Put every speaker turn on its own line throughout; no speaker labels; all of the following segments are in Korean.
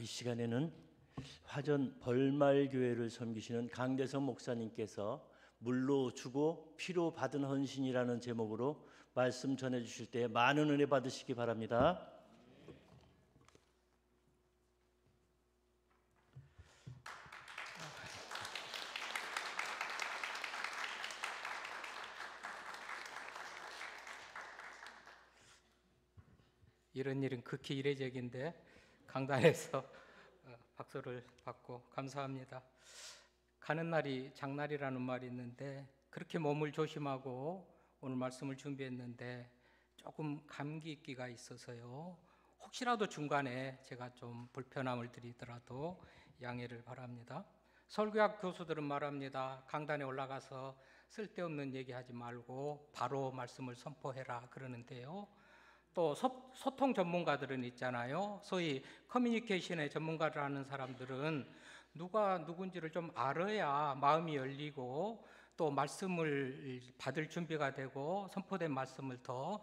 이 시간에는 화전 벌말교회를 섬기시는 강대성 목사님께서 물로 주고 피로 받은 헌신이라는 제목으로 말씀 전해 주실 때 많은 은혜 받으시기 바랍니다.
이런 일은 극히 이례적인데 강단에서 박수를 받고 감사합니다. 가는 날이 장날이라는 말이 있는데 그렇게 몸을 조심하고 오늘 말씀을 준비했는데 조금 감기기가 있어서요. 혹시라도 중간에 제가 좀 불편함을 드리더라도 양해를 바랍니다. 설교학 교수들은 말합니다. 강단에 올라가서 쓸데없는 얘기하지 말고 바로 말씀을 선포해라 그러는데요. 또 소통 전문가들은 있잖아요. 소위 커뮤니케이션의 전문가라는 사람들은 누가 누군지를 좀 알아야 마음이 열리고 또 말씀을 받을 준비가 되고 선포된 말씀을 더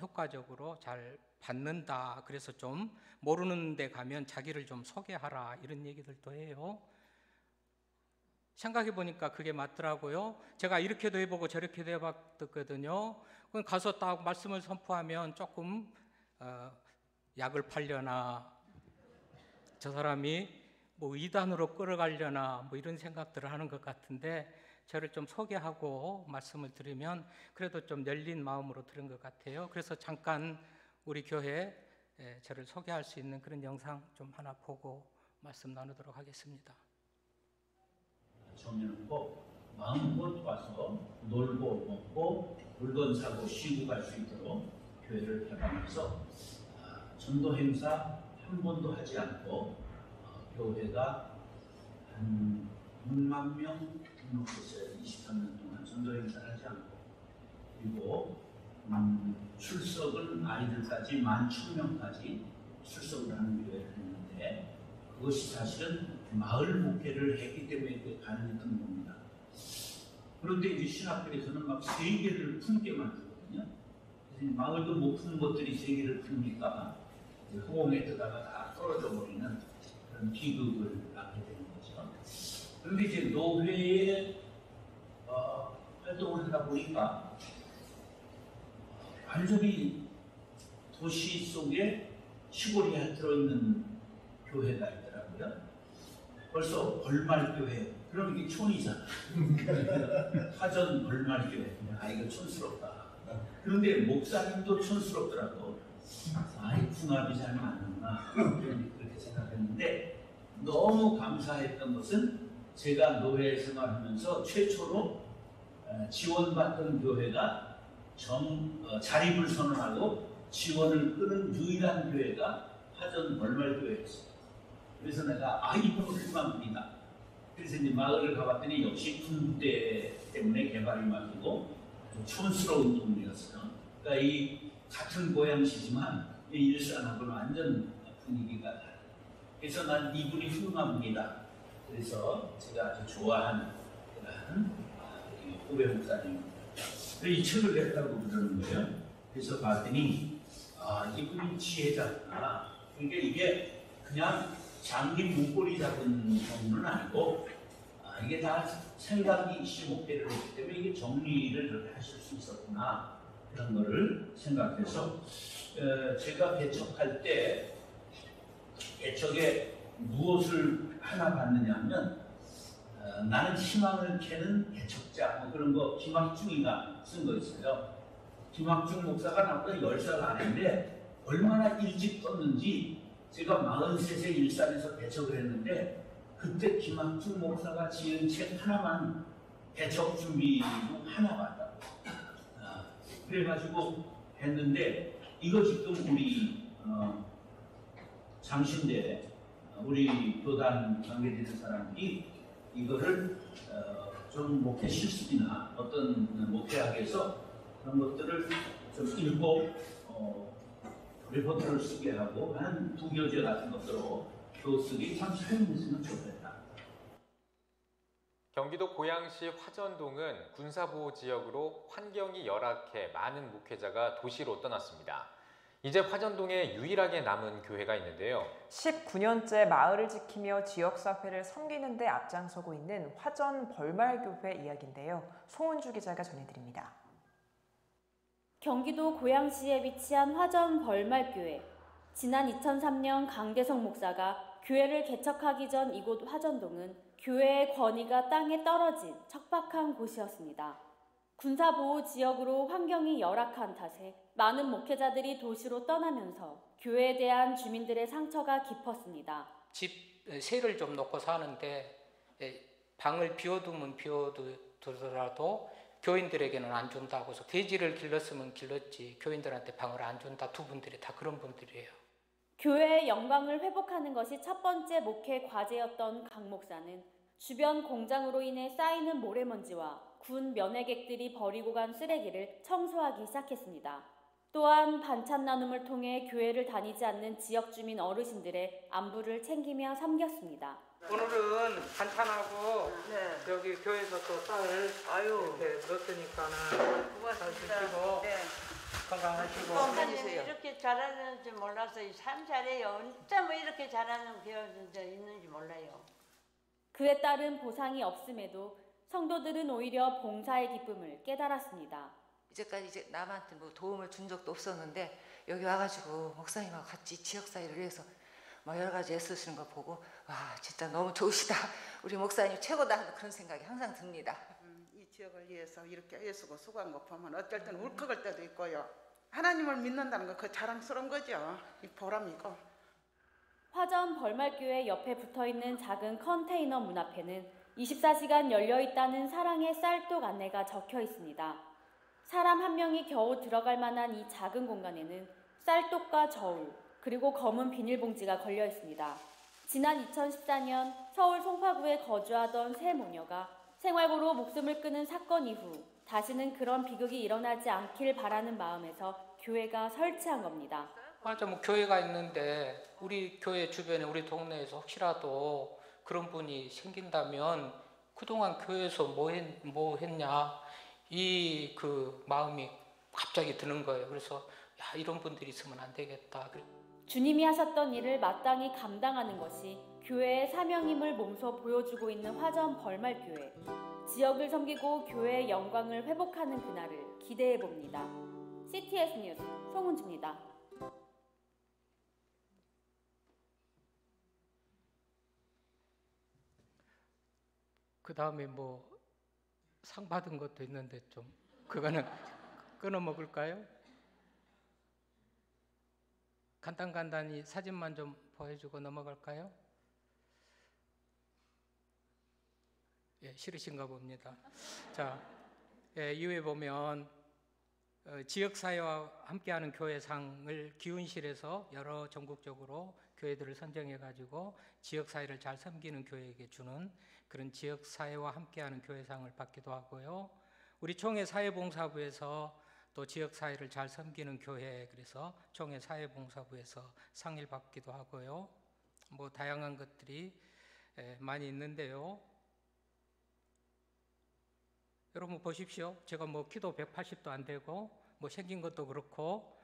효과적으로 잘 받는다. 그래서 좀 모르는 데 가면 자기를 좀 소개하라 이런 얘기들도 해요. 생각해 보니까 그게 맞더라고요. 제가 이렇게도 해보고 저렇게도 해봤거든요. 그럼 가서 딱 말씀을 선포하면 조금 약을 팔려나 저 사람이 뭐 이단으로 끌어가려나 뭐 이런 생각들을 하는 것 같은데 저를 좀 소개하고 말씀을 들으면 그래도 좀 열린 마음으로 들은 것 같아요. 그래서 잠깐 우리 교회 저를 소개할 수 있는 그런 영상 좀 하나 보고 말씀 나누도록 하겠습니다.
정해놓고 마음껏 와서 놀고 먹고 물건 사고 쉬고 갈 수 있도록 교회를 해가면서 전도 행사 한 번도 하지 않고 교회가 한 6만 명 등록했어요. 23년 동안 전도 행사를 하지 않고. 그리고 출석은 아이들까지 11,000명까지 출석을 하는 교회를 했는데 그것이 사실은 마을 목회를 했기 때문에 가능했던 겁니다. 그런데 이제 신학교에서는 막 세계를 풀게 만들거든요. 그래서 마을도 못 푸는 것들이 세계를 풉니까? 호응에 들어가가 다 떨어져 버리는 그런 비극을 낳게 되는 거죠. 그런데 이제 노회에 활동을 하다 보니까 완전히 도시 속에 시골이 들어있는 교회가 있더라고요. 벌써 벌말교회. 그럼 이게 촌이잖아. 화전 벌말교회. 이거 촌스럽다. 그런데 목사님도 촌스럽더라고. 이 궁합이 잘 맞는구나. 그렇게 생각했는데 너무 감사했던 것은 제가 노회 생활하면서 최초로 지원받던 교회가 자립을 선언하고 지원을 끄는 유일한 교회가 화전 벌말교회였어요. 그래서 내가 이거 훌륭합니다. 그래서 이제 마을을 가봤더니 역시 군부대 때문에 개발이 막히고 촌스러운 동네였어요. 그러니까 이 같은 고향시지만 일산하고는 완전 분위기가 달라요. 그래서 난 이분이 훌륭합니다. 그래서 제가 아주 좋아하는 후배 목사님입니다. 이 책을 냈다고 그러는 거예요. 그래서 봤더니 이분이 지혜자구나. 그러니까 이게 그냥 장기 문고리 잡은 경우는 아니고 이게 다 생각이 있이 목회를 했기 때문에 이게 정리를 그렇게 하실 수 있었구나 그런 거를 생각해서 제가 개척할 때 개척에 무엇을 하나 받느냐 하면 나는 희망을 캐는 개척자 뭐 그런 거 김학중이가 쓴 거 있어요. 김학중 목사가 나보다 10살 아래인데 얼마나 일찍 떴는지 제가 43세 일산에서 개척을 했는데 그때 김학중 목사가 지은 책 하나만 개척 준비로 하나 받았다고. 그래가지고 했는데 이거 지금 우리 장신대 우리 교단 관계되는 사람들이 이거를 좀 목회 실습이나 어떤 목회학에서 그런 것들을 좀 읽고 리포트를 쓰게 하고 한 부교재 같은 것으로 교수들이 참 사용했으면 좋겠다.
경기도 고양시 화전동은 군사보호 지역으로 환경이 열악해 많은 목회자가 도시로 떠났습니다. 이제 화전동에 유일하게 남은 교회가 있는데요.
19년째 마을을 지키며 지역사회를 섬기는 데 앞장서고 있는 화전 벌말교회 이야기인데요. 송은주 기자가 전해드립니다.
경기도 고양시에 위치한 화전 벌말교회. 지난 2003년 강대성 목사가 교회를 개척하기 전 이곳 화전동은 교회의 권위가 땅에 떨어진 척박한 곳이었습니다. 군사보호 지역으로 환경이 열악한 탓에 많은 목회자들이 도시로 떠나면서 교회에 대한 주민들의 상처가 깊었습니다.
집 세를 좀 놓고 사는데 방을 비워두면 비워두더라도 교인들에게는 안 준다고 해서 돼지를 길렀으면 길렀지 교인들한테 방을 안 준다. 두 분들이 다 그런 분들이에요.
교회의 영광을 회복하는 것이 첫 번째 목회 과제였던 강 목사는 주변 공장으로 인해 쌓이는 모래먼지와 군 면회객들이 버리고 간 쓰레기를 청소하기 시작했습니다. 또한 반찬 나눔을 통해 교회를 다니지 않는 지역 주민 어르신들의 안부를 챙기며 섬겼습니다.
오늘은 반찬하고 여기 교회에서 또 쌀 이렇게 넣었으니까는
고맙습니다. 네.
건강하시고.
목사님 이렇게 잘하는 줄 몰라서 참 잘해요. 진짜 뭐 이렇게 잘하는 교회 진짜 있는지 몰라요.
그에 따른 보상이 없음에도 성도들은 오히려 봉사의 기쁨을 깨달았습니다.
이제까지 이제 남한테 뭐 도움을 준 적도 없었는데 여기 와가지고 목사님하고 같이 지역사회를 위해서 뭐 여러 가지 애쓰시는 거 보고 와 진짜 너무 좋으시다. 우리 목사님 최고다 하는 그런 생각이 항상 듭니다.
이 지역을 위해서 이렇게 애쓰고 수고한 거 보면 어쩔 때는 울컥할 때도 있고요. 하나님을 믿는다는 거 그 자랑스러운 거죠. 이 보람이고.
화전 벌말교회 옆에 붙어있는 작은 컨테이너 문 앞에는 24시간 열려있다는 사랑의 쌀독 안내가 적혀 있습니다. 사람 한 명이 겨우 들어갈 만한 이 작은 공간에는 쌀독과 저울, 그리고 검은 비닐봉지가 걸려 있습니다. 지난 2014년 서울 송파구에 거주하던 세 모녀가 생활고로 목숨을 끊은 사건 이후 다시는 그런 비극이 일어나지 않길 바라는 마음에서 교회가 설치한 겁니다.
맞아, 뭐 교회가 있는데 우리 교회 주변에 우리 동네에서 혹시라도 그런 분이 생긴다면 그동안 교회에서 뭐 했냐 이 그 마음이 갑자기 드는 거예요. 그래서 야 이런 분들이 있으면 안 되겠다.
주님이 하셨던 일을 마땅히 감당하는 것이 교회의 사명임을 몸소 보여주고 있는 화전 벌말교회. 지역을 섬기고 교회의 영광을 회복하는 그날을 기대해 봅니다. CTS 뉴스 송은주입니다.
그 다음에 뭐 상 받은 것도 있는데 좀 그거는 끊어 먹을까요? 간단히 사진만 좀 보여주고 넘어갈까요? 예, 싫으신가 봅니다. 자, 이후에 보면 지역사회와 함께하는 교회상을 기운실에서 여러 전국적으로 교회들을 선정해가지고 지역사회를 잘 섬기는 교회에게 주는 그런 지역사회와 함께하는 교회상을 받기도 하고요. 우리 총회 사회봉사부에서 또 지역사회를 잘 섬기는 교회, 그래서 총회 사회봉사부에서 상을 받기도 하고요. 뭐 다양한 것들이 많이 있는데요. 여러분 보십시오. 제가 뭐 키도 180도 안 되고 뭐 생긴 것도 그렇고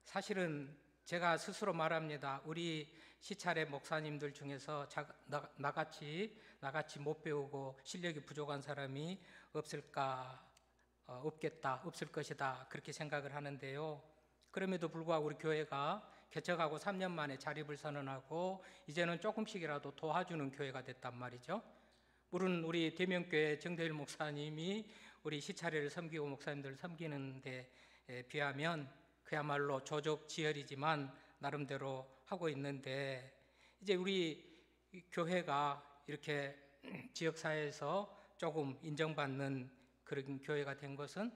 사실은 제가 스스로 말합니다. 우리 시찰의 목사님들 중에서 나같이 못 배우고 실력이 부족한 사람이 없을까? 없을 것이다. 그렇게 생각을 하는데요. 그럼에도 불구하고 우리 교회가 개척하고 3년 만에 자립을 선언하고 이제는 조금씩이라도 도와주는 교회가 됐단 말이죠. 물론 우리 대명교회 정대일 목사님이 우리 시차례를 섬기고 목사님들을 섬기는 데 비하면 그야말로 조족지혈이지만 나름대로 하고 있는데 이제 우리 교회가 이렇게 지역사회에서 조금 인정받는 그런 교회가 된 것은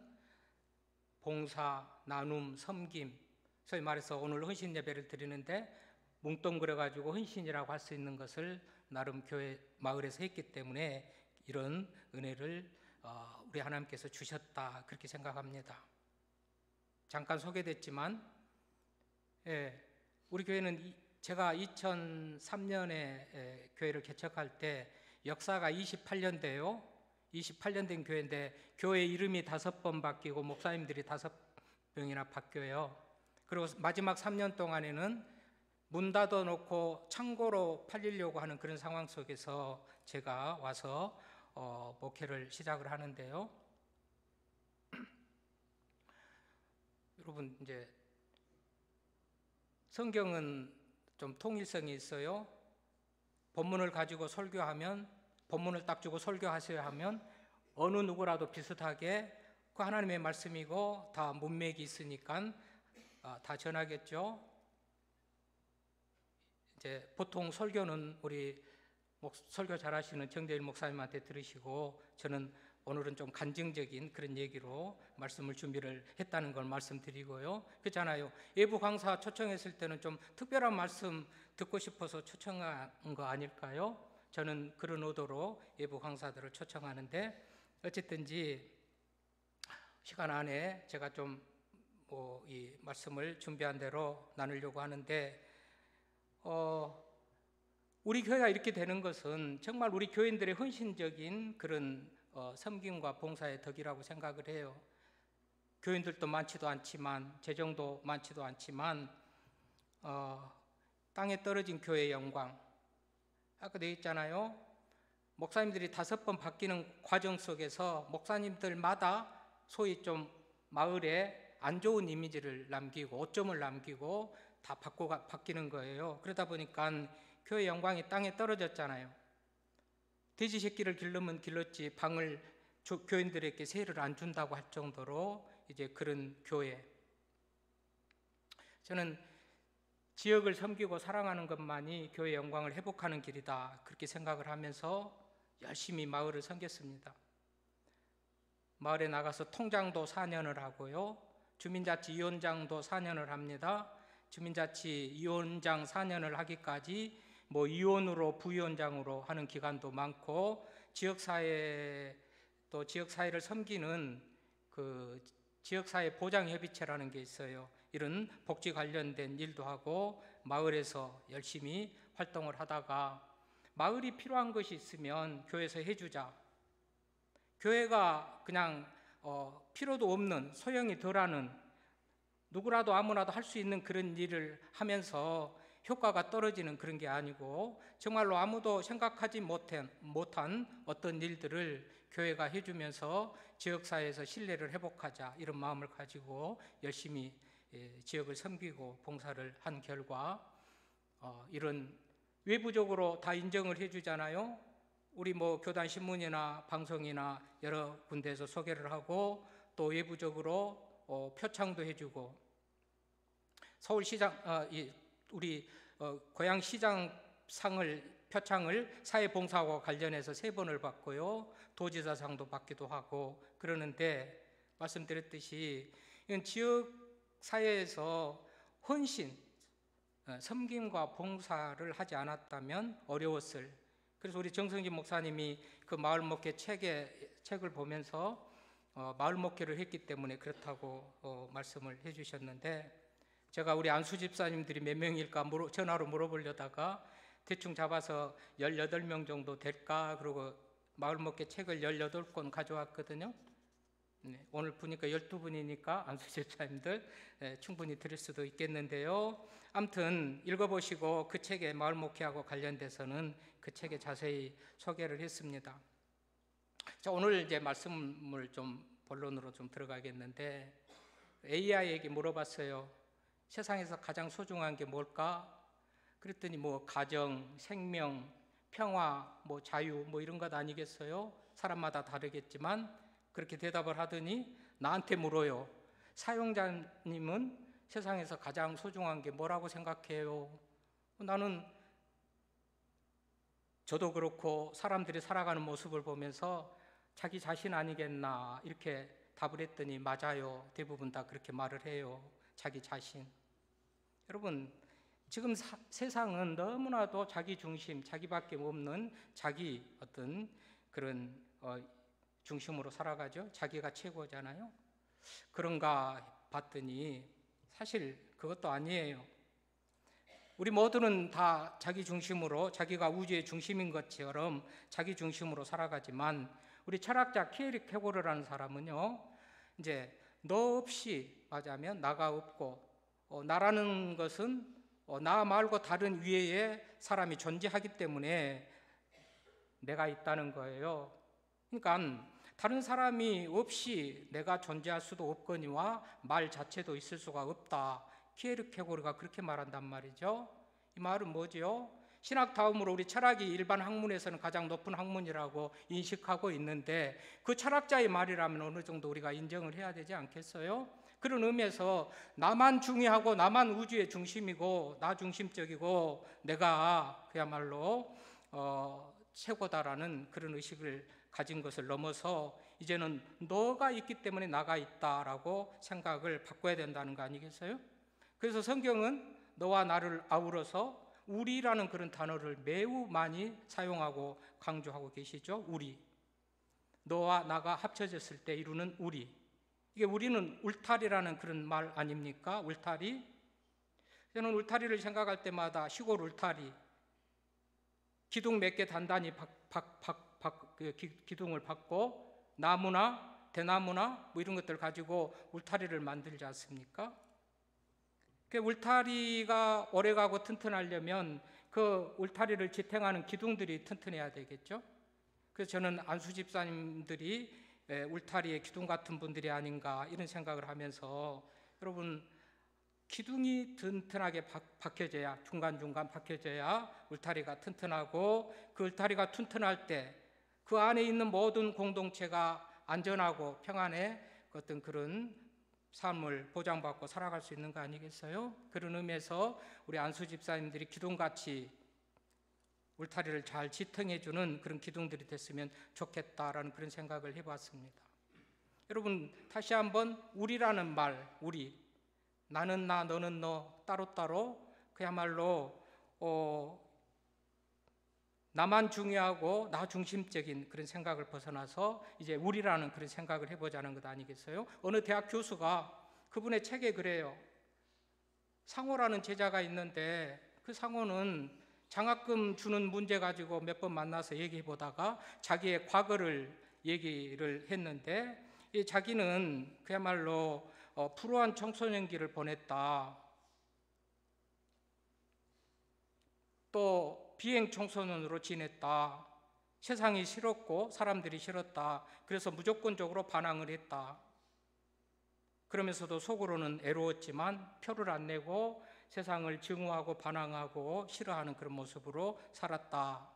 봉사, 나눔, 섬김, 소위 말해서 오늘 헌신 예배를 드리는데 뭉뚱그려가지고 헌신이라고 할 수 있는 것을 나름 교회 마을에서 했기 때문에 이런 은혜를 우리 하나님께서 주셨다 그렇게 생각합니다. 잠깐 소개됐지만 우리 교회는 제가 2003년에 교회를 개척할 때 역사가 28년대요. 28년 된 교회인데 교회 이름이 5번 바뀌고 목사님들이 5명이나 바뀌어요. 그리고 마지막 3년 동안에는 문 닫아놓고 창고로 팔리려고 하는 그런 상황 속에서 제가 와서 목회를 시작을 하는데요. 여러분, 이제 성경은 좀 통일성이 있어요. 본문을 가지고 설교하면, 본문을 딱 주고 설교하세요 하면 어느 누구라도 비슷하게 그 하나님의 말씀이고 다 문맥이 있으니까 다 전하겠죠. 이제 보통 설교는 우리 설교 잘하시는 정대일 목사님한테 들으시고, 저는 오늘은 좀 간증적인 그런 얘기로 말씀을 준비를 했다는 걸 말씀드리고요. 그렇잖아요. 예부 강사 초청했을 때는 좀 특별한 말씀 듣고 싶어서 초청한 거 아닐까요? 저는 그런 의도로 예부 강사들을 초청하는데, 어쨌든지 시간 안에 제가 좀 이 말씀을 준비한 대로 나누려고 하는데, 우리 교회가 이렇게 되는 것은 정말 우리 교인들의 헌신적인 그런 섬김과 봉사의 덕이라고 생각을 해요. 교인들도 많지도 않지만, 재정도 많지도 않지만, 땅에 떨어진 교회의 영광. 아까 되어 있잖아요. 목사님들이 5번 바뀌는 과정 속에서 목사님들마다 소위 좀 마을에 안 좋은 이미지를 남기고 오점을 남기고 다 바뀌는 거예요. 그러다 보니까 교회 영광이 땅에 떨어졌잖아요. 돼지 새끼를 기르면 길렀지 방을 교인들에게 세를 안 준다고 할 정도로 이제 그런 교회. 저는 지역을 섬기고 사랑하는 것만이 교회 영광을 회복하는 길이다, 그렇게 생각을 하면서 열심히 마을을 섬겼습니다. 마을에 나가서 통장도 4년을 하고요, 주민자치위원장도 4년을 합니다. 주민자치위원장 4년을 하기까지 위원으로 부위원장으로 하는 기간도 많고, 지역사회를 섬기는 그 지역사회 보장협의체라는 게 있어요. 이런 복지 관련된 일도 하고 마을에서 열심히 활동을 하다가, 마을이 필요한 것이 있으면 교회에서 해주자. 교회가 그냥 필요도 없는, 소용이 덜하는, 누구라도 아무나도 할 수 있는 그런 일을 하면서 효과가 떨어지는 그런 게 아니고, 정말로 아무도 생각하지 못한 어떤 일들을 교회가 해주면서 지역사회에서 신뢰를 회복하자, 이런 마음을 가지고 열심히 지역을 섬기고 봉사를 한 결과 이런 외부적으로 다 인정을 해주잖아요. 우리 교단 신문이나 방송이나 여러 군데에서 소개를 하고, 또 외부적으로 표창도 해주고, 서울시장 우리 고양시장 표창을 사회봉사와 관련해서 3번을 받고요, 도지사상도 받기도 하고 그러는데, 말씀드렸듯이 이건 지역 사회에서 헌신, 섬김과 봉사를 하지 않았다면 어려웠을. 그래서 우리 정성진 목사님이 그 마을 목회 책을 보면서 마을 목회를 했기 때문에 그렇다고 말씀을 해주셨는데, 제가 우리 안수 집사님들이 몇 명일까 전화로 물어보려다가 대충 잡아서 18명 정도 될까, 그러고 마을 목회 책을 18권 가져왔거든요. 네, 오늘 보니까 12분이니까 안수 집사님들 충분히 들을 수도 있겠는데요. 아무튼 읽어보시고 그 책에 마을 목회하고 관련돼서는 그 책에 자세히 소개를 했습니다. 자, 오늘 이제 말씀을 좀 본론으로 좀 들어가겠는데, AI에게 물어봤어요. 세상에서 가장 소중한 게 뭘까? 그랬더니 가정, 생명, 평화, 자유 이런 것 아니겠어요? 사람마다 다르겠지만 그렇게 대답을 하더니 나한테 물어요. 사용자님은 세상에서 가장 소중한 게 뭐라고 생각해요? 나는 저도 그렇고 사람들이 살아가는 모습을 보면서 자기 자신 아니겠나, 이렇게 답을 했더니 맞아요. 대부분 다 그렇게 말을 해요. 자기 자신. 여러분, 지금 세상은 너무나도 자기 중심, 자기밖에 없는 자기 어떤 그런 중심으로 살아가죠. 자기가 최고잖아요. 그런가 봤더니 사실 그것도 아니에요. 우리 모두는 다 자기 중심으로, 자기가 우주의 중심인 것처럼 자기 중심으로 살아가지만, 우리 철학자 키에르케고르라는 사람은요, 이제 너 없이, 맞으면 나가 없고, 나라는 것은 나 말고 다른 위에 사람이 존재하기 때문에 내가 있다는 거예요. 그러니까 다른 사람이 없이 내가 존재할 수도 없거니와 말 자체도 있을 수가 없다. 키에르케고르가 그렇게 말한단 말이죠. 이 말은 뭐죠? 신학 다음으로 우리 철학이 일반 학문에서는 가장 높은 학문이라고 인식하고 있는데 그 철학자의 말이라면 어느 정도 우리가 인정을 해야 되지 않겠어요? 그런 의미에서 나만 중요하고 나만 우주의 중심이고 나 중심적이고 내가 그야말로 최고다라는 그런 의식을 가진 것을 넘어서 이제는 너가 있기 때문에 나가 있다라고 생각을 바꿔야 된다는 거 아니겠어요? 그래서 성경은 너와 나를 아우러서 우리라는 그런 단어를 매우 많이 사용하고 강조하고 계시죠. 우리. 너와 나가 합쳐졌을 때 이루는 우리. 이게 우리는 울타리라는 그런 말 아닙니까? 울타리. 저는 울타리를 생각할 때마다 시골 울타리, 기둥 몇 개 단단히 기둥을 박고 나무나 대나무나 뭐 이런 것들 가지고 울타리를 만들지 않습니까? 그 울타리가 오래가고 튼튼하려면 그 울타리를 지탱하는 기둥들이 튼튼해야 되겠죠. 그래서 저는 안수 집사님들이 울타리의 기둥 같은 분들이 아닌가 이런 생각을 하면서 여러분 기둥이 튼튼하게 박혀져야 중간중간 박혀져야 울타리가 튼튼하고 그 울타리가 튼튼할 때 그 안에 있는 모든 공동체가 안전하고 평안의 어떤 그런 삶을 보장받고 살아갈 수 있는 거 아니겠어요? 그런 의미에서 우리 안수 집사님들이 기둥같이 울타리를 잘 지탱해주는 그런 기둥들이 됐으면 좋겠다라는 그런 생각을 해봤습니다. 여러분 다시 한번 우리라는 말, 우리 나는 나, 너는 너 따로따로 그야말로 나만 중요하고 나 중심적인 그런 생각을 벗어나서 이제 우리라는 그런 생각을 해보자는 것 아니겠어요? 어느 대학 교수가 그분의 책에 그래요. 상호라는 제자가 있는데 그 상호는 장학금 주는 문제 가지고 몇 번 만나서 얘기해 보다가 자기의 과거를 얘기를 했는데 이 자기는 그야말로 불우한 청소년기를 보냈다. 또 비행 청소년으로 지냈다. 세상이 싫었고 사람들이 싫었다. 그래서 무조건적으로 반항을 했다. 그러면서도 속으로는 애로웠지만 표를 안 내고 세상을 증오하고 반항하고 싫어하는 그런 모습으로 살았다.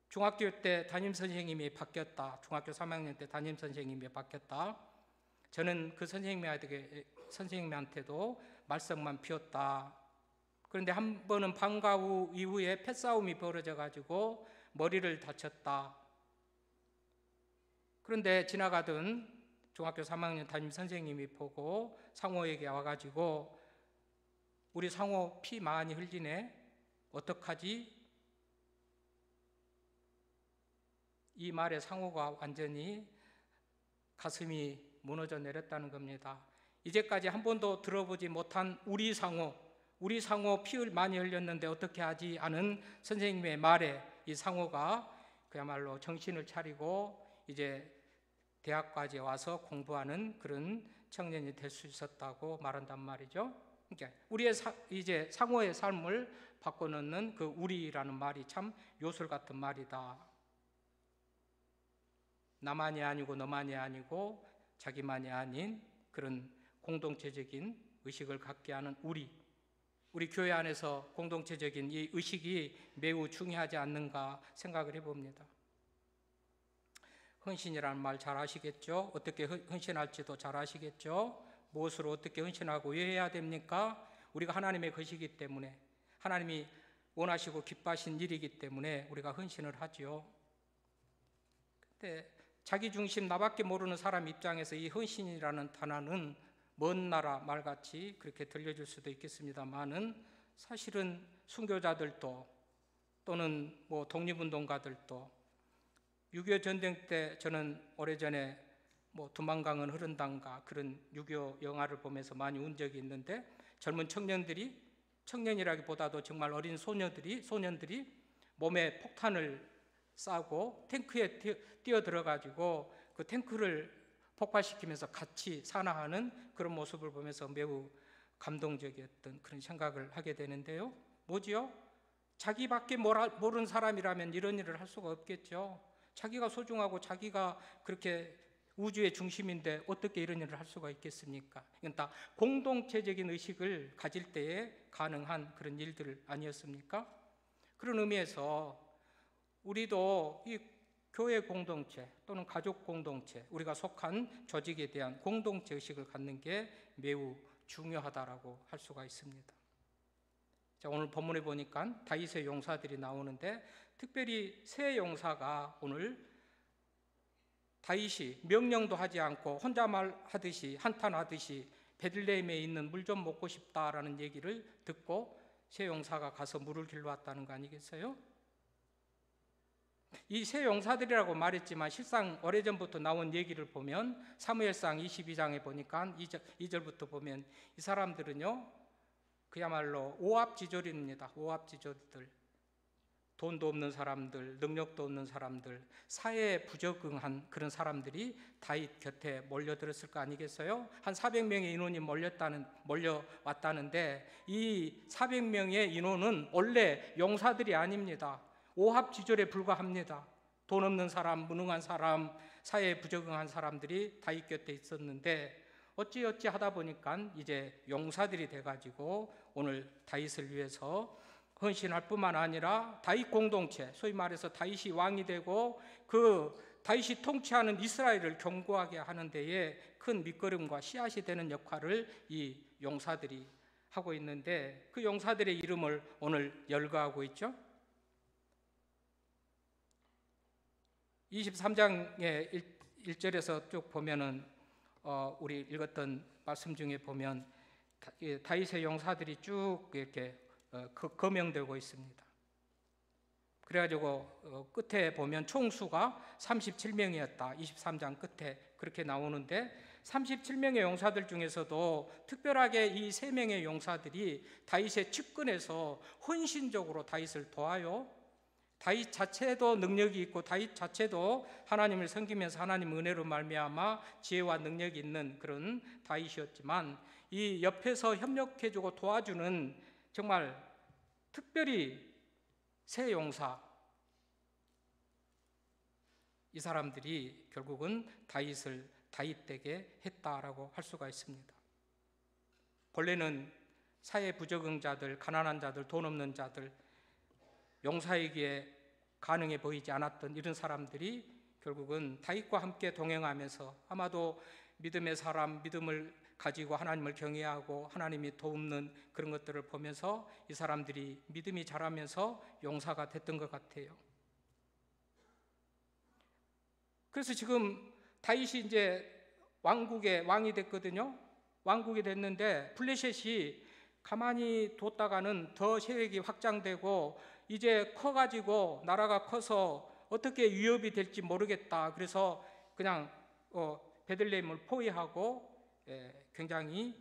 중학교 때 담임선생님이 바뀌었다. 중학교 3학년 때 담임선생님이 바뀌었다. 저는 그 선생님한테도 말썽만 피웠다. 그런데 한 번은 방과 후 이후에 패싸움이 벌어져가지고 머리를 다쳤다. 그런데 지나가던 중학교 3학년 담임 선생님이 보고 상호에게 와가지고 우리 상호 피 많이 흘리네. 어떡하지? 이 말에 상호가 완전히 가슴이 무너져 내렸다는 겁니다. 이제까지 한 번도 들어보지 못한 우리 상호 피를 많이 흘렸는데 어떻게 하지? 하는 선생님의 말에 이 상호가 그야말로 정신을 차리고 이제 대학까지 와서 공부하는 그런 청년이 될 수 있었다고 말한단 말이죠. 그러니까 우리의 이제 상호의 삶을 바꿔놓는 그 우리라는 말이 참 요술 같은 말이다. 나만이 아니고 너만이 아니고 자기만이 아닌 그런 공동체적인 의식을 갖게 하는 우리 교회 안에서 공동체적인 이 의식이 매우 중요하지 않는가 생각을 해봅니다. 헌신이라는 말 잘 아시겠죠? 어떻게 헌신할지도 잘 아시겠죠? 무엇으로 어떻게 헌신하고 왜 해야 됩니까? 우리가 하나님의 것이기 때문에 하나님이 원하시고 기뻐하신 일이기 때문에 우리가 헌신을 하지요. 근데 자기 중심 나밖에 모르는 사람 입장에서 이 헌신이라는 단어는 먼 나라 말같이 그렇게 들려줄 수도 있겠습니다만은 사실은 순교자들도 또는 뭐 독립운동가들도 6.25 전쟁 때 저는 오래전에 뭐 두만강은 흐른단가 그런 6.25 영화를 보면서 많이 운 적이 있는데 젊은 청년이라기보다도 정말 어린 소년들이 몸에 폭탄을 싸고 탱크에 뛰어들어가지고 그 탱크를 폭발시키면서 같이 산화하는 그런 모습을 보면서 매우 감동적이었던 그런 생각을 하게 되는데요. 뭐지요? 자기밖에 모르는 사람이라면 이런 일을 할 수가 없겠죠. 자기가 소중하고 자기가 그렇게 우주의 중심인데 어떻게 이런 일을 할 수가 있겠습니까? 이건 다 공동체적인 의식을 가질 때에 가능한 그런 일들 아니었습니까? 그런 의미에서 우리도 이 교회 공동체 또는 가족 공동체, 우리가 속한 조직에 대한 공동체 의식을 갖는 게 매우 중요하다라고 할 수가 있습니다. 자, 오늘 본문에 보니까 다윗의 용사들이 나오는데 특별히 세 용사가 오늘 다윗이 명령도 하지 않고 혼자 말하듯이 한탄하듯이 베들레헴에 있는 물 좀 먹고 싶다라는 얘기를 듣고 세 용사가 가서 물을 길러 왔다는 거 아니겠어요? 이 세 용사들이라고 말했지만 실상 오래전부터 나온 얘기를 보면 사무엘상 22장에 보니까 2절부터 보면 이 사람들은요 그야말로 오합지졸입니다. 오합지졸들, 돈도 없는 사람들, 능력도 없는 사람들, 사회에 부적응한 그런 사람들이 다윗 곁에 몰려들었을 거 아니겠어요? 한 400명의 인원이 몰려왔다는데 이 400명의 인원은 원래 용사들이 아닙니다. 오합지졸에 불과합니다. 돈 없는 사람, 무능한 사람, 사회에 부적응한 사람들이 다윗 곁에 있었는데 어찌어찌 하다 보니까 이제 용사들이 돼가지고 오늘 다윗을 위해서 헌신할 뿐만 아니라 다윗 공동체, 소위 말해서 다윗이 왕이 되고 그 다윗이 통치하는 이스라엘을 견고하게 하는 데에 큰 밑거름과 씨앗이 되는 역할을 이 용사들이 하고 있는데 그 용사들의 이름을 오늘 열거하고 있죠. 23장의 1절에서 쭉 보면은 우리 읽었던 말씀 중에 보면 다윗의 용사들이 쭉 이렇게 거명되고 있습니다. 그래가지고 끝에 보면 총수가 37명이었다. 23장 끝에 그렇게 나오는데 37명의 용사들 중에서도 특별하게 이 3명의 용사들이 다윗의 측근에서 헌신적으로 다윗을 도와요. 다윗 자체도 능력이 있고 다윗 자체도 하나님을 섬기면서 하나님 은혜로 말미암아 지혜와 능력이 있는 그런 다윗이었지만 이 옆에서 협력해주고 도와주는 정말 특별히 세 용사, 이 사람들이 결국은 다윗을 다윗되게 했다라고 할 수가 있습니다. 본래는 사회 부적응자들, 가난한 자들, 돈 없는 자들, 용사에게 가능해 보이지 않았던 이런 사람들이 결국은 다윗과 함께 동행하면서 아마도 믿음의 사람, 믿음을 가지고 하나님을 경외하고 하나님이 돕는 그런 것들을 보면서 이 사람들이 믿음이 자라면서 용사가 됐던 것 같아요. 그래서 지금 다윗이 이제 왕국의 왕이 됐거든요. 왕국이 됐는데 블레셋이 가만히 뒀다가는 더 세력이 확장되고 이제 커가지고 나라가 커서 어떻게 위협이 될지 모르겠다. 그래서 그냥 베들레헴을 포위하고 굉장히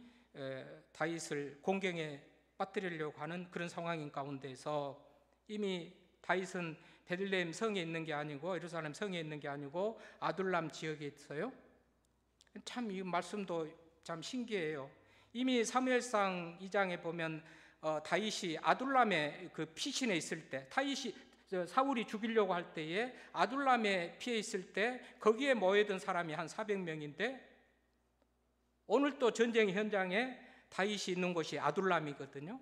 다윗을 공경에 빠뜨리려고 하는 그런 상황인 가운데서 이미 다윗은 베들레헴 성에 있는 게 아니고 예루살렘 성에 있는 게 아니고 아둘람 지역에 있어요. 참 이 말씀도 참 신기해요. 이미 사무엘상 2장에 보면 다윗이 아둘람의 그 피신에 있을 때 사울이 죽이려고 할 때에 아둘람에 피해 있을 때 거기에 모여든 사람이 한 400명인데 오늘 또 전쟁 현장에 다윗이 있는 곳이 아둘람이거든요.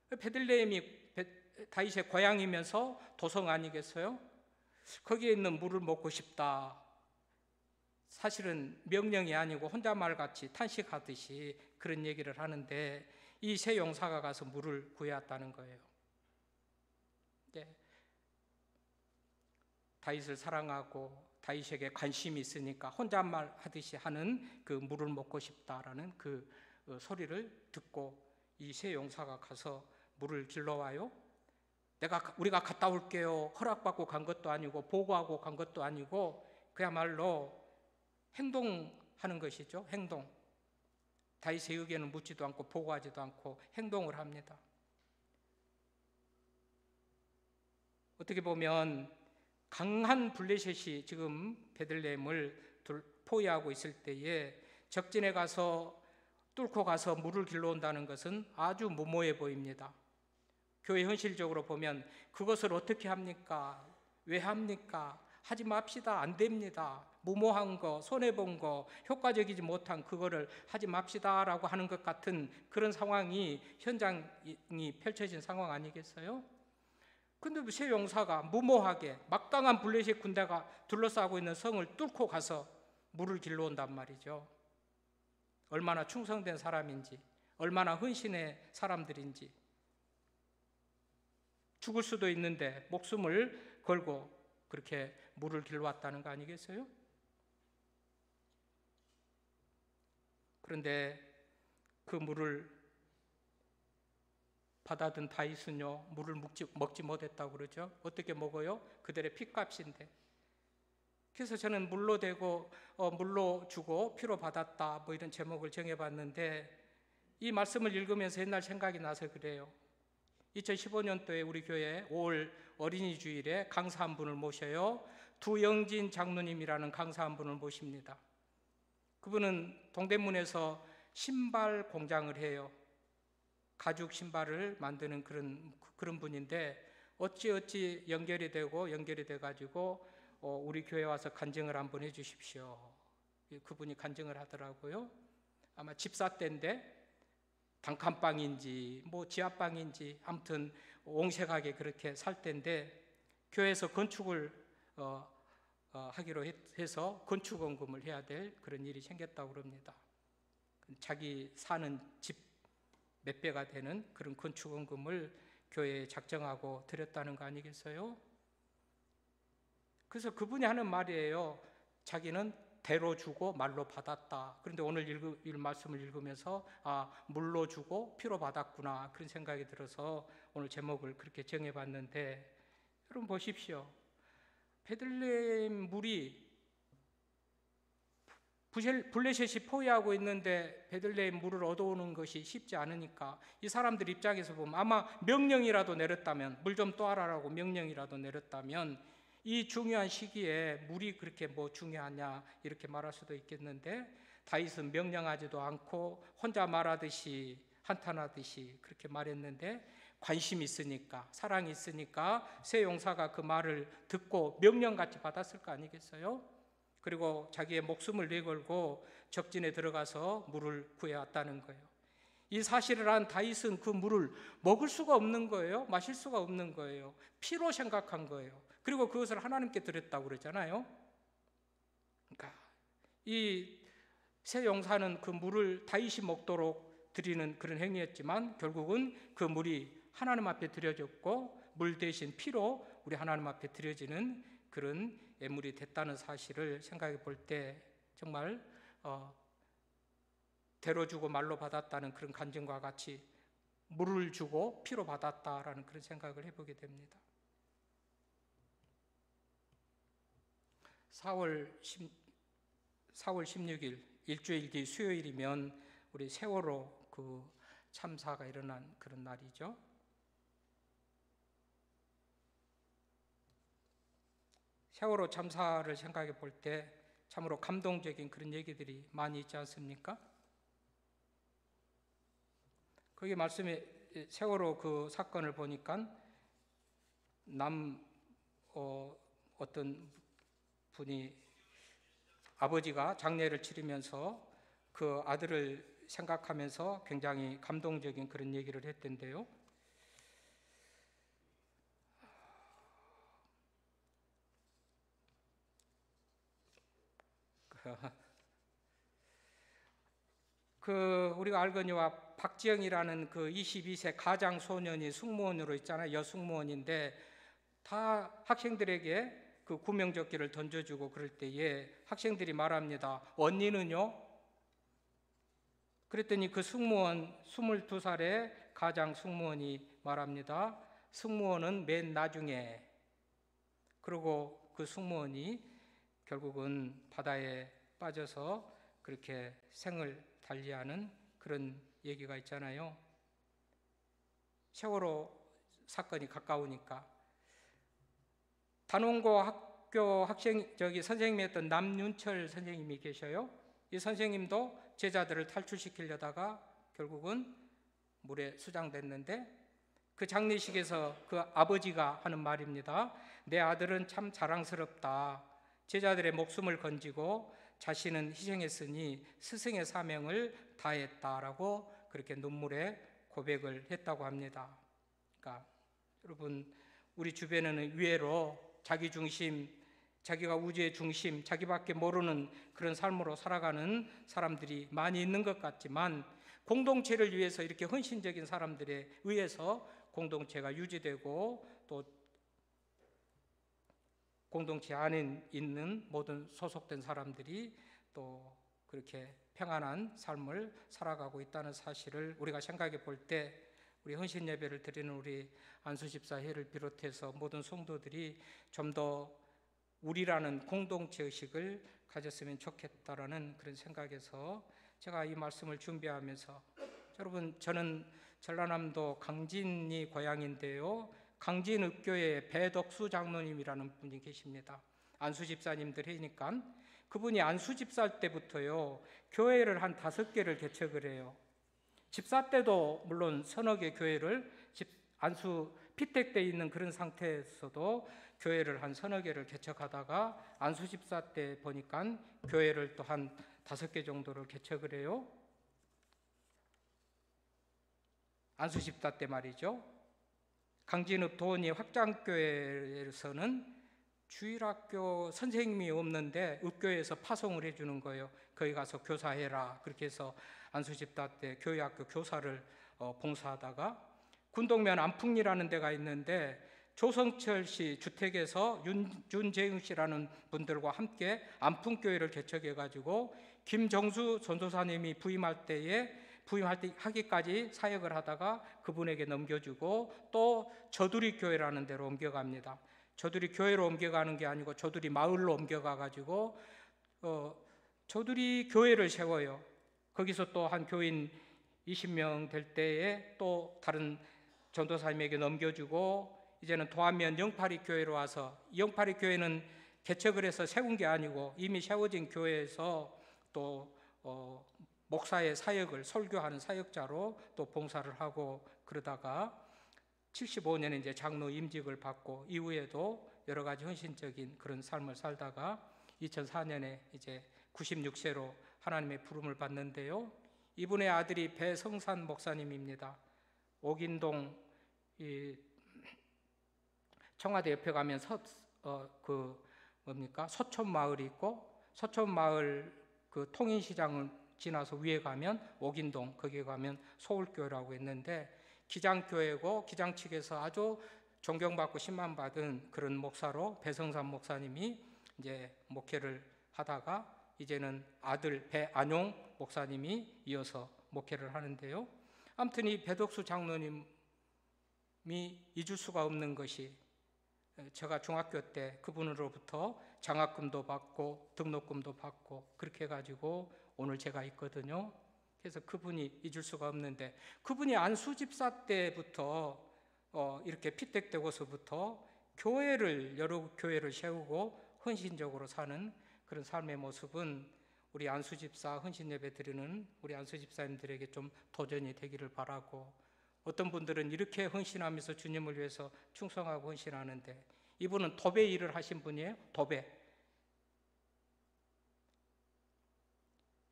베들레헴이 다윗의 고향이면서 도성 아니겠어요? 거기에 있는 물을 먹고 싶다. 사실은 명령이 아니고 혼잣말같이 탄식하듯이 그런 얘기를 하는데 이 세 용사가 가서 물을 구해왔다는 거예요. 다윗을 사랑하고 다윗에게 관심이 있으니까 혼잣말 하듯이 하는 그 물을 먹고 싶다라는 그 소리를 듣고 이 세 용사가 가서 물을 길러와요. 우리가 갔다 올게요. 허락받고 간 것도 아니고 보고하고 간 것도 아니고 그야말로 행동하는 것이죠. 행동. 다윗의 의견을 묻지도 않고 보고하지도 않고 행동을 합니다. 어떻게 보면 강한 블레셋이 지금 베들레헴을 포위하고 있을 때에 적진에 가서 뚫고 가서 물을 길러온다는 것은 아주 무모해 보입니다. 교회 현실적으로 보면 그것을 어떻게 합니까? 왜 합니까? 하지 맙시다. 안 됩니다. 무모한 거, 손해본 거, 효과적이지 못한 그거를 하지 맙시다라고 하는 것 같은 그런 상황이 현장이 펼쳐진 상황 아니겠어요? 근데 새 용사가 무모하게 막강한 블레셋 군대가 둘러싸고 있는 성을 뚫고 가서 물을 길러온단 말이죠. 얼마나 충성된 사람인지, 얼마나 헌신의 사람들인지. 죽을 수도 있는데 목숨을 걸고 그렇게 물을 길러왔다는 거 아니겠어요? 그런데 그 물을 받아든 다윗은요, 물을 먹지 못했다고 그러죠. 어떻게 먹어요? 그들의 핏값인데. 그래서 저는 물로 되고 물로 주고 피로 받았다 뭐 이런 제목을 정해봤는데, 이 말씀을 읽으면서 옛날 생각이 나서 그래요. 2015년도에 우리 교회 5월 어린이 주일에 강사 한 분을 모셔요. 두영진 장로님이라는 강사 한 분을 모십니다. 그분은 동대문에서 신발 공장을 해요. 가죽 신발을 만드는 그런 분인데, 어찌 연결이 돼 가지고 우리 교회 와서 간증을 한번 해주십시오. 그분이 간증을 하더라고요. 아마 집사 때인데 단칸방인지 뭐 지하방인지 아무튼 옹색하게 그렇게 살 때인데, 교회에서 건축을 하기로 해서 건축원금을 해야 될 그런 일이 생겼다고 그럽니다. 자기 사는 집 몇 배가 되는 그런 건축원금을 교회에 작정하고 드렸다는 거 아니겠어요? 그래서 그분이 하는 말이에요. 자기는 대로 주고 말로 받았다. 그런데 오늘 읽을 말씀을 읽으면서 물로 주고 피로 받았구나, 그런 생각이 들어서 오늘 제목을 그렇게 정해봤는데, 여러분 보십시오. 베들레헴 물이 블레셋이 포위하고 있는데 베들레헴 물을 얻어오는 것이 쉽지 않으니까 이 사람들 입장에서 보면 아마 명령이라도 내렸다면, 물 좀 떠와라라고 명령이라도 내렸다면 이 중요한 시기에 물이 그렇게 뭐 중요하냐 이렇게 말할 수도 있겠는데, 다윗은 명령하지도 않고 혼자 말하듯이 한탄하듯이 그렇게 말했는데, 관심이 있으니까, 사랑이 있으니까 새 용사가 그 말을 듣고 명령같이 받았을 거 아니겠어요? 그리고 자기의 목숨을 내걸고 적진에 들어가서 물을 구해왔다는 거예요. 이 사실을 한 다윗은 그 물을 먹을 수가 없는 거예요. 마실 수가 없는 거예요. 피로 생각한 거예요. 그리고 그것을 하나님께 드렸다고 그러잖아요. 그러니까 이 새 용사는 그 물을 다윗이 먹도록 드리는 그런 행위였지만, 결국은 그 물이 하나님 앞에 드려졌고 물 대신 피로 우리 하나님 앞에 드려지는 그런 예물이 됐다는 사실을 생각해 볼 때 정말 대로 주고 말로 받았다는 그런 간증과 같이 물을 주고 피로 받았다라는 그런 생각을 해보게 됩니다. 4월 16일 일주일 뒤 수요일이면 우리 세월호 그 참사가 일어난 그런 날이죠. 세월호 참사를 생각해 볼 때 참으로 감동적인 그런 얘기들이 많이 있지 않습니까? 거기 말씀에 세월호 그 사건을 보니까 어떤 분이 아버지가 장례를 치르면서 그 아들을 생각하면서 굉장히 감동적인 그런 얘기를 했던데요. 우리가 알거니와 박지영이라는 그 22세 가장 소년이 승무원으로 있잖아요. 여승무원인데 다 학생들에게 그 구명조끼를 던져주고 그럴 때에 학생들이 말합니다. 언니는요? 그랬더니 그 승무원 22살의 가장 승무원이 말합니다. 승무원은 맨 나중에. 그리고 그 승무원이 결국은 바다에 빠져서 그렇게 생을 달리하는 그런 얘기가 있잖아요. 세월호 사건이 가까우니까 단원고 학교 선생님이었던 남윤철 선생님이 계셔요. 이 선생님도 제자들을 탈출시키려다가 결국은 물에 수장됐는데, 그 장례식에서 그 아버지가 하는 말입니다. 내 아들은 참 자랑스럽다. 제자들의 목숨을 건지고 자신은 희생했으니 스승의 사명을 다했다라고 그렇게 눈물에 고백을 했다고 합니다. 그러니까 여러분, 우리 주변에는 의외로 자기 중심, 자기가 우주의 중심, 자기밖에 모르는 그런 삶으로 살아가는 사람들이 많이 있는 것 같지만, 공동체를 위해서 이렇게 헌신적인 사람들에 의해서 공동체가 유지되고, 또 공동체 안에 있는 모든 소속된 사람들이 또 그렇게 평안한 삶을 살아가고 있다는 사실을 우리가 생각해 볼 때, 우리 헌신 예배를 드리는 우리 안수집사회를 비롯해서 모든 성도들이 좀 더 우리라는 공동체 의식을 가졌으면 좋겠다라는 그런 생각에서 제가 이 말씀을 준비하면서, 여러분, 저는 전라남도 강진이 고향인데요, 강진읍교회 배덕수 장로님이라는 분이 계십니다. 안수집사님들 해니까 그분이 안수집사 때부터요 교회를 한 5개를 개척을 해요. 집사 때도 물론 서너 개 교회를, 안수 피택돼 있는 그런 상태에서도 교회를 한 서너 개를 개척하다가 안수집사 때 보니까 교회를 또 한 5개 정도를 개척을 해요. 안수집사 때 말이죠. 강진읍 도원이 확장교회에서는 주일학교 선생님이 없는데 읍교회에서 파송을 해주는 거예요. 거기 가서 교사해라. 그렇게 해서 안수집사 때 교회학교 교사를 봉사하다가, 군동면 안풍리라는 데가 있는데 조성철 씨 주택에서 윤재웅 씨라는 분들과 함께 안풍교회를 개척해가지고 김정수 전도사님이 부임하기까지 사역을 하다가 그분에게 넘겨주고, 또 저두리 교회라는 데로 옮겨갑니다. 저두리 교회로 옮겨가는 게 아니고 저두리 마을로 옮겨가가지고 저두리 교회를 세워요. 거기서 또 한 교인 20명 될 때에 또 다른 전도사님에게 넘겨주고, 이제는 도안면 영파리 교회로 와서, 영파리 교회는 개척을 해서 세운 게 아니고 이미 세워진 교회에서 또 목사의 사역을, 설교하는 사역자로 또 봉사를 하고, 그러다가 75년에 이제 장로 임직을 받고, 이후에도 여러 가지 헌신적인 그런 삶을 살다가 2004년에 이제 96세로 하나님의 부름을 받는데요. 이분의 아들이 배성산 목사님입니다. 옥인동 청와대 옆에 가면 서촌 마을이 있고, 서촌 마을 그 통인시장을 지나서 위에 가면 옥인동, 거기에 가면 서울교회라고 했는데, 기장교회고 기장 측에서 아주 존경받고 신망받은 그런 목사로 배성산 목사님이 이제 목회를 하다가, 이제는 아들 배안용 목사님이 이어서 목회를 하는데요. 아무튼 이 배덕수 장로님이 잊을 수가 없는 것이, 제가 중학교 때 그분으로부터 장학금도 받고 등록금도 받고 그렇게 해가지고 오늘 제가 있거든요. 그래서 그분이 잊을 수가 없는데, 그분이 안수집사 때부터 이렇게 피택되고서부터 여러 교회를 세우고 헌신적으로 사는 그런 삶의 모습은 우리 안수집사 헌신예배 드리는 우리 안수집사님들에게 좀 도전이 되기를 바라고, 어떤 분들은 이렇게 헌신하면서 주님을 위해서 충성하고 헌신하는데, 이분은 도배 일을 하신 분이에요. 도배.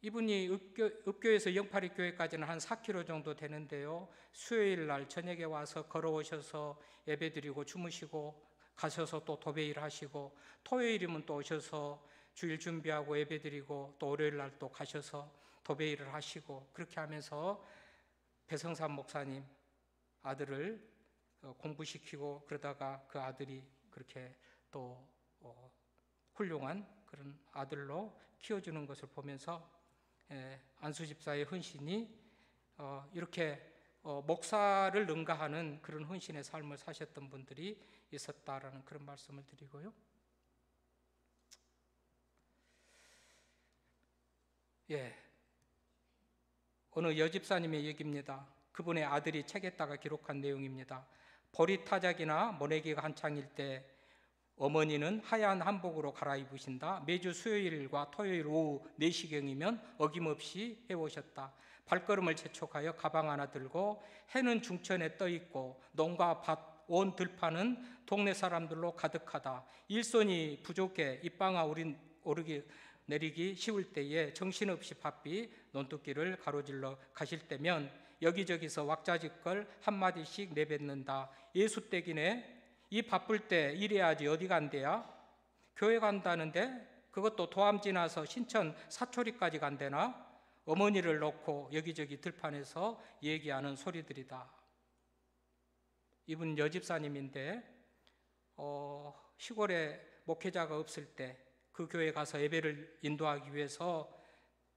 이분이 읍교에서 영파리 교회까지는 한 4km 정도 되는데요. 수요일 날 저녁에 와서 걸어오셔서 예배드리고 주무시고, 가셔서 또 도배 일 하시고, 토요일이면 또 오셔서 주일 준비하고 예배드리고, 또 월요일 날 또 가셔서 도배 일을 하시고, 그렇게 하면서 배성산 목사님 아들을 공부시키고, 그러다가 그 아들이 그렇게 또 훌륭한 그런 아들로 키워주는 것을 보면서 안수집사의 헌신이 이렇게 목사를 능가하는 그런 헌신의 삶을 사셨던 분들이 있었다라는 그런 말씀을 드리고요. 어느 여집사님의 얘기입니다. 그분의 아들이 책에다가 기록한 내용입니다. 보리타작이나 모내기가 한창일 때 어머니는 하얀 한복으로 갈아입으신다. 매주 수요일과 토요일 오후 4시경이면 어김없이 해오셨다. 발걸음을 재촉하여 가방 하나 들고 해는 중천에 떠있고 농가 밭 온 들판은 동네 사람들로 가득하다. 일손이 부족해 입방아 오르기 내리기 쉬울 때에 정신없이 바삐 논두길을 가로질러 가실 때면 여기저기서 왁자지껄 한마디씩 내뱉는다. 예수댁이네. 이 바쁠 때 이래야지 어디 간대야? 교회 간다는데 그것도 도암 지나서 신천 사초리까지 간대나? 어머니를 놓고 여기저기 들판에서 얘기하는 소리들이다. 이분 여집사님인데 시골에 목회자가 없을 때 그 교회 가서 예배를 인도하기 위해서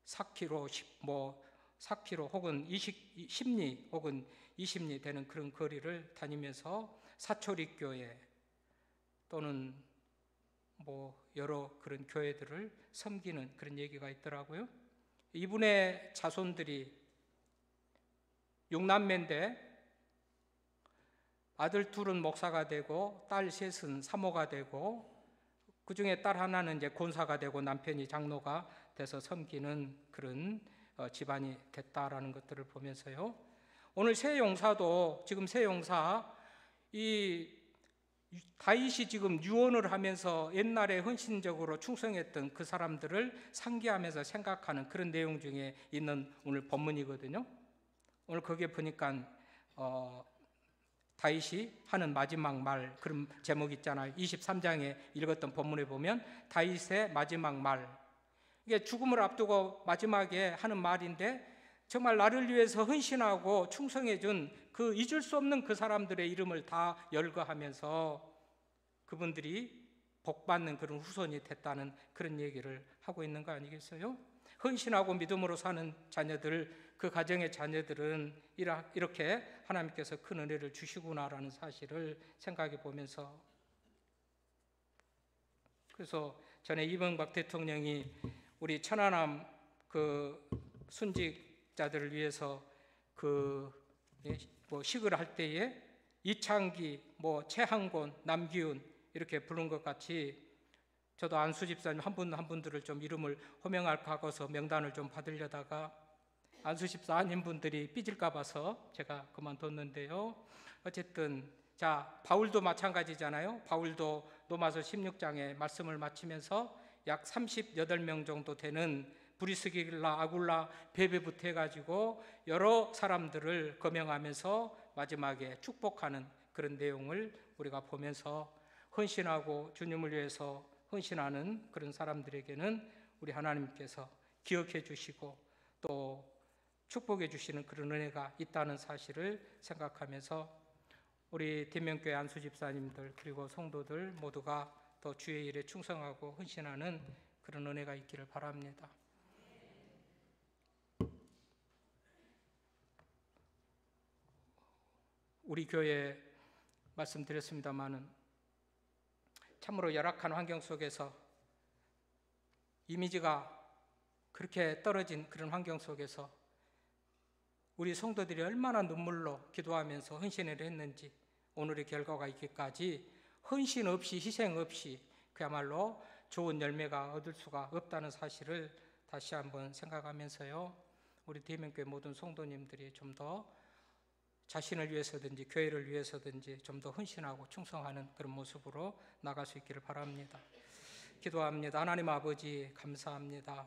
4km, 4km 혹은 10리 혹은 20리 되는 그런 거리를 다니면서 사초리 교회 또는 여러 그런 교회들을 섬기는 그런 얘기가 있더라고요. 이분의 자손들이 6남매인데 아들 둘은 목사가 되고 딸 셋은 사모가 되고 그 중에 딸 하나는 이제 권사가 되고 남편이 장로가 돼서 섬기는 그런 집안이 됐다라는 것들을 보면서요. 오늘 새용사도 지금 새용사 이 다윗이 지금 유언을 하면서 옛날에 헌신적으로 충성했던 그 사람들을 상기하면서 생각하는 그런 내용 중에 있는 오늘 본문이거든요. 오늘 거기에 보니까 다윗이 하는 마지막 말 그런 제목 있잖아요. 23장에 읽었던 본문에 보면 다윗의 마지막 말, 이게 죽음을 앞두고 마지막에 하는 말인데 정말 나를 위해서 헌신하고 충성해준 그 잊을 수 없는 그 사람들의 이름을 다 열거하면서 그분들이 복받는 그런 후손이 됐다는 그런 얘기를 하고 있는 거 아니겠어요? 헌신하고 믿음으로 사는 자녀들, 그 가정의 자녀들은 이렇게 하나님께서 큰 은혜를 주시구나라는 사실을 생각해 보면서, 그래서 전에 이명박 대통령이 우리 천안함 그 순직자들을 위해서 식을 할 때에 이창기, 최한곤, 남기훈 이렇게 부른 것 같이 저도 안수 집사님 한 분들을 좀 이름을 호명할까 하고서 명단을 좀 받으려다가 안수 집사님 분들이 삐질까 봐서 제가 그만뒀는데요. 어쨌든 바울도 마찬가지잖아요. 바울도 로마서 16장에 말씀을 마치면서 약 38명 정도 되는 브리스길라, 아굴라, 베베부터 해가지고 여러 사람들을 거명하면서 마지막에 축복하는 그런 내용을 우리가 보면서 헌신하고 주님을 위해서 헌신하는 그런 사람들에게는 우리 하나님께서 기억해 주시고 또 축복해 주시는 그런 은혜가 있다는 사실을 생각하면서 우리 대명교회 안수 집사님들 그리고 성도들 모두가 더 주의 일에 충성하고 헌신하는 그런 은혜가 있기를 바랍니다. 우리 교회 말씀드렸습니다마는 참으로 열악한 환경 속에서 이미지가 그렇게 떨어진 그런 환경 속에서 우리 성도들이 얼마나 눈물로 기도하면서 헌신을 했는지 오늘의 결과가 있기까지 헌신 없이 희생 없이 그야말로 좋은 열매가 얻을 수가 없다는 사실을 다시 한번 생각하면서요. 우리 대명교회 모든 성도님들이 좀 더 자신을 위해서든지 교회를 위해서든지 좀 더 헌신하고 충성하는 그런 모습으로 나갈 수 있기를 바랍니다. 기도합니다. 하나님 아버지 감사합니다.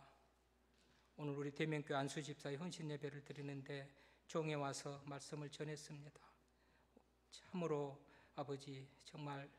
오늘 우리 대명교회 안수 집사의 헌신 예배를 드리는데 종에 와서 말씀을 전했습니다. 참으로 아버지 정말